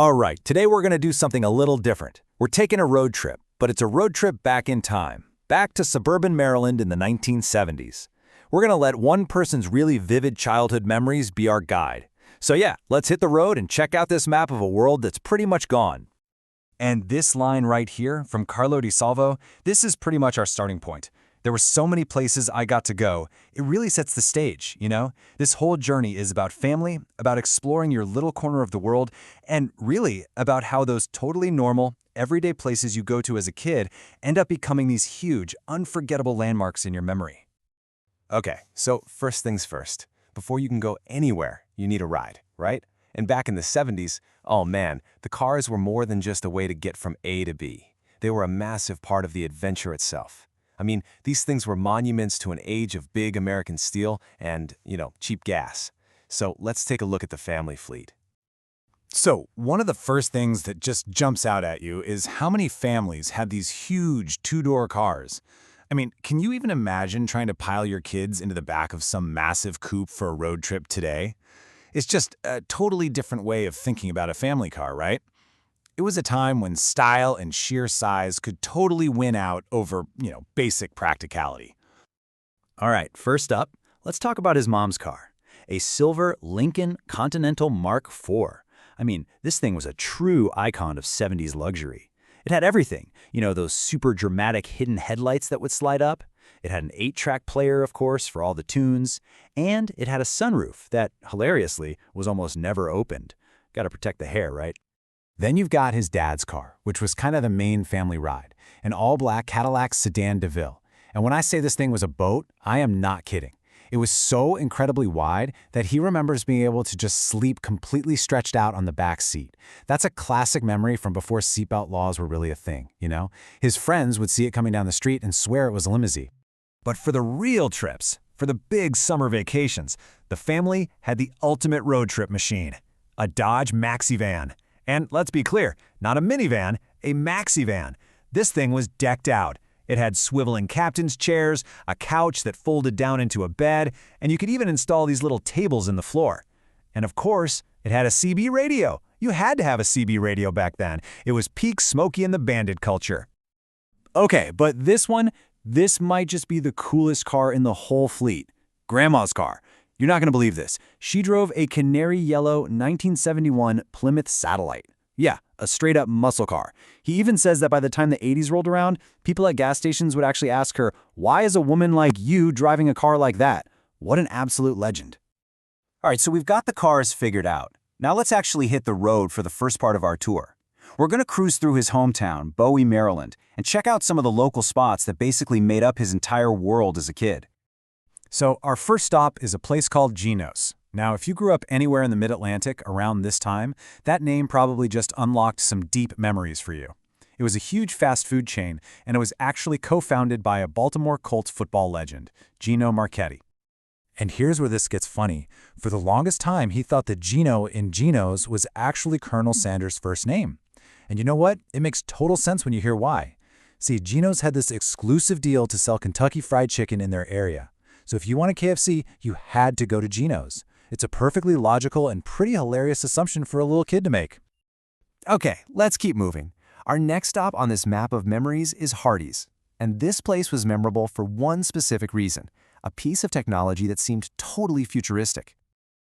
All right, today we're going to do something a little different. We're taking a road trip, but it's a road trip back in time, back to suburban Maryland in the 1970s. We're going to let one person's really vivid childhood memories be our guide. So yeah, let's hit the road and check out this map of a world that's pretty much gone. And this line right here from Carlo Di Salvo, this is pretty much our starting point. There were so many places I got to go. It really sets the stage, you know? This whole journey is about family, about exploring your little corner of the world, and really about how those totally normal, everyday places you go to as a kid end up becoming these huge, unforgettable landmarks in your memory. Okay, so first things first. Before you can go anywhere, you need a ride, right? And back in the 70s, oh man, the cars were more than just a way to get from A to B. They were a massive part of the adventure itself. I mean, these things were monuments to an age of big American steel and, cheap gas. So let's take a look at the family fleet. So, one of the first things that just jumps out at you is how many families had these huge two-door cars. I mean, can you even imagine trying to pile your kids into the back of some massive coupe for a road trip today? It's just a totally different way of thinking about a family car, right? It was a time when style and sheer size could totally win out over, basic practicality. All right, first up, let's talk about his mom's car, a silver Lincoln Continental Mark IV. I mean, this thing was a true icon of 70s luxury. It had everything, those super dramatic hidden headlights that would slide up. It had an 8-track player, of course, for all the tunes, and it had a sunroof that, hilariously, was almost never opened. Gotta protect the hair, right? Then you've got his dad's car, which was kind of the main family ride, an all-black Cadillac sedan DeVille. And when I say this thing was a boat, I am not kidding. It was so incredibly wide that he remembers being able to just sleep completely stretched out on the back seat. That's a classic memory from before seatbelt laws were really a thing, His friends would see it coming down the street and swear it was a limousine. But for the real trips, for the big summer vacations, the family had the ultimate road trip machine, a Dodge Maxi van. And let's be clear, not a minivan, a maxi van. This thing was decked out. It had swiveling captain's chairs, a couch that folded down into a bed, and you could even install these little tables in the floor. And of course, it had a CB radio. You had to have a CB radio back then. It was peak Smokey and the Bandit culture. Okay, but this might just be the coolest car in the whole fleet. Grandma's car. You're not going to believe this. She drove a canary yellow 1971 Plymouth Satellite. Yeah, a straight-up muscle car. He even says that by the time the 80s rolled around, people at gas stations would actually ask her, "Why is a woman like you driving a car like that?" What an absolute legend. All right, so we've got the cars figured out. Now let's actually hit the road for the first part of our tour. We're going to cruise through his hometown, Bowie, Maryland, and check out some of the local spots that basically made up his entire world as a kid. So our first stop is a place called Geno's. Now, if you grew up anywhere in the Mid-Atlantic around this time, that name probably just unlocked some deep memories for you. It was a huge fast food chain, and it was actually co-founded by a Baltimore Colts football legend, Gino Marchetti. And here's where this gets funny. For the longest time, he thought that Gino in Geno's was actually Colonel Sanders' first name. And you know what? It makes total sense when you hear why. See, Geno's had this exclusive deal to sell Kentucky Fried Chicken in their area. So if you want a KFC, you had to go to Geno's. It's a perfectly logical and pretty hilarious assumption for a little kid to make. Okay, let's keep moving. Our next stop on this map of memories is Hardee's. And this place was memorable for one specific reason, a piece of technology that seemed totally futuristic.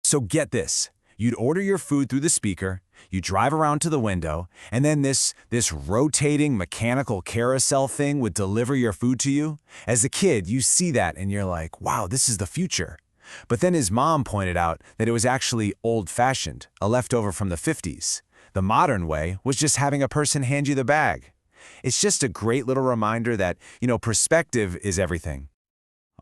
So get this. You'd order your food through the speaker, you drive around to the window, and then this rotating mechanical carousel thing would deliver your food to you. As a kid, you see that and you're like, wow, this is the future. But then his mom pointed out that it was actually old-fashioned, a leftover from the 50s. The modern way was just having a person hand you the bag. It's just a great little reminder that, perspective is everything.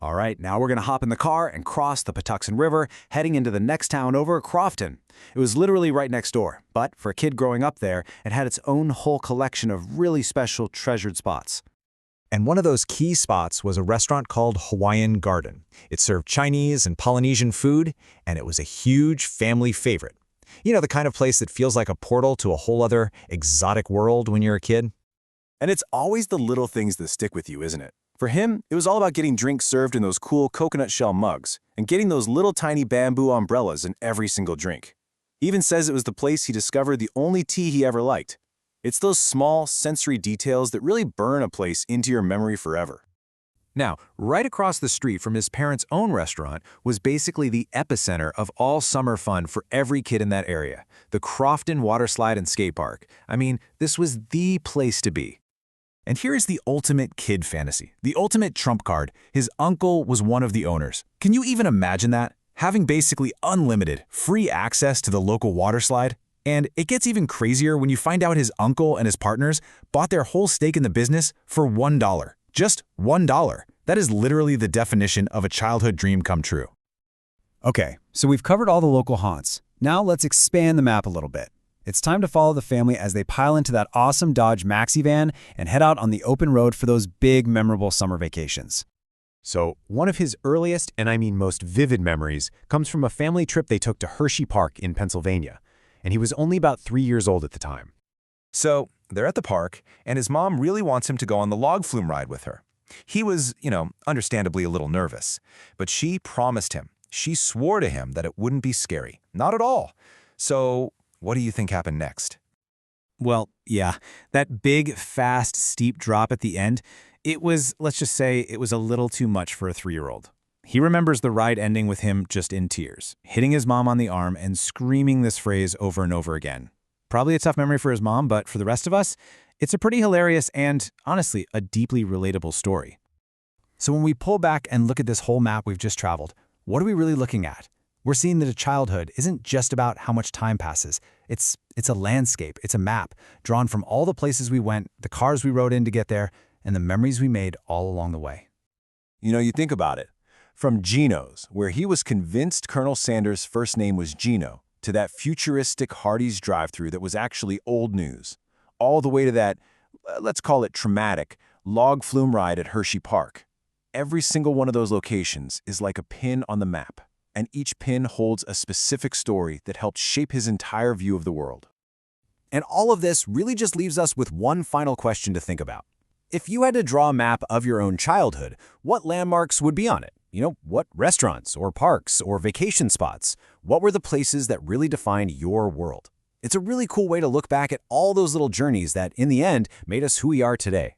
All right, now we're going to hop in the car and cross the Patuxent River, heading into the next town over, Crofton. It was literally right next door, but for a kid growing up there, it had its own whole collection of really special treasured spots. And one of those key spots was a restaurant called Hawaiian Garden. It served Chinese and Polynesian food, and it was a huge family favorite. The kind of place that feels like a portal to a whole other exotic world when you're a kid. And it's always the little things that stick with you, isn't it? For him, it was all about getting drinks served in those cool coconut shell mugs and getting those little tiny bamboo umbrellas in every single drink. He even says it was the place he discovered the only tea he ever liked. It's those small, sensory details that really burn a place into your memory forever. Now, right across the street from his parents' own restaurant was basically the epicenter of all summer fun for every kid in that area, the Crofton Water Slide and Skate Park. I mean, this was the place to be. And here is the ultimate kid fantasy, the ultimate trump card. His uncle was one of the owners. Can you even imagine that? Having basically unlimited, free access to the local water slide? And it gets even crazier when you find out his uncle and his partners bought their whole stake in the business for $1. Just $1. That is literally the definition of a childhood dream come true. Okay, so we've covered all the local haunts. Now let's expand the map a little bit. It's time to follow the family as they pile into that awesome Dodge Maxi van and head out on the open road for those big, memorable summer vacations. So, one of his earliest, and I mean most vivid memories, comes from a family trip they took to Hershey Park in Pennsylvania, and he was only about 3 years old at the time. So, they're at the park, and his mom really wants him to go on the log flume ride with her. He was, understandably a little nervous, but she promised him. She swore to him that it wouldn't be scary. Not at all. So, what do you think happened next? Well, yeah, that big, fast, steep drop at the end, let's just say it was a little too much for a 3-year-old. He remembers the ride ending with him just in tears, hitting his mom on the arm and screaming this phrase over and over again. Probably a tough memory for his mom, but for the rest of us, it's a pretty hilarious and, honestly, a deeply relatable story. So when we pull back and look at this whole map we've just traveled, what are we really looking at? We're seeing that a childhood isn't just about how much time passes. It's a landscape, it's a map, drawn from all the places we went, the cars we rode in to get there, and the memories we made all along the way. You think about it. From Gino's, where he was convinced Colonel Sanders' first name was Gino, to that futuristic Hardee's drive-thru that was actually old news, all the way to that, let's call it traumatic, log flume ride at Hershey Park. Every single one of those locations is like a pin on the map, and each pin holds a specific story that helped shape his entire view of the world. And all of this really just leaves us with one final question to think about. If you had to draw a map of your own childhood, what landmarks would be on it? What restaurants or parks or vacation spots? What were the places that really defined your world? It's a really cool way to look back at all those little journeys that, in the end, made us who we are today.